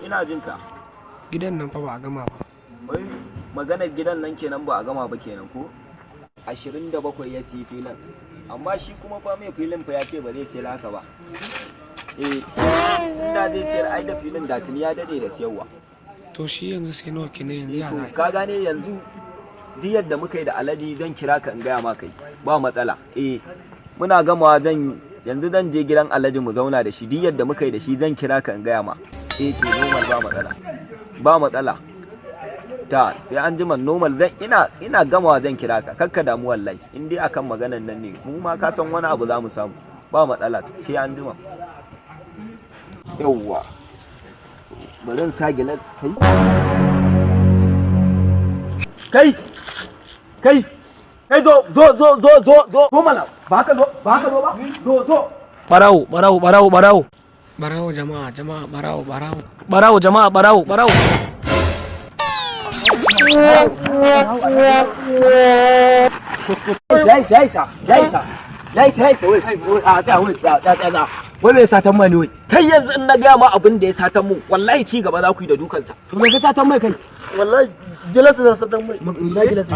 ina jin ka. Gidan nan fa ba a gama ba. Wai maganar gidan nan kenan ba a gama ba kenan ko? 27 ya siyi filin. Amma shi kuma fa mai filin fa ya ce ba zai sayar haka ba. Inda zai sayar ai da filin da tuni ya dade da siyarwa. To shi yanzu sai nawa kenan yanzu ya za. Ka gane yanzu duk yadda muka yi da Alhaji zan kira ka in gaya ma kai. Ba matsala. Muna gamawa yanzu zan je gidan Alhaji mu zauna da shi duk yadda muka yi da shi zan kira ka in gaya ma. To normal ba matsala. Ba matsala. Ta sai an jima normal ina gamawa zan kira ka kakka damu wallahi in dai akan maganan nan ne mu ma ka san wani abu za mu samu ba matsala sai an jima yawwa bari in sa gilas kai zo mana ba ka zo ba zo Barawo jama'a barawo wai bai satan mai ne wai kai yanzu in na gaya ma abin da ya satan mu wallahi ci gaba za ku yi da dukansa to me ka satan mai kai wallahi gilas da satan mai ina gilas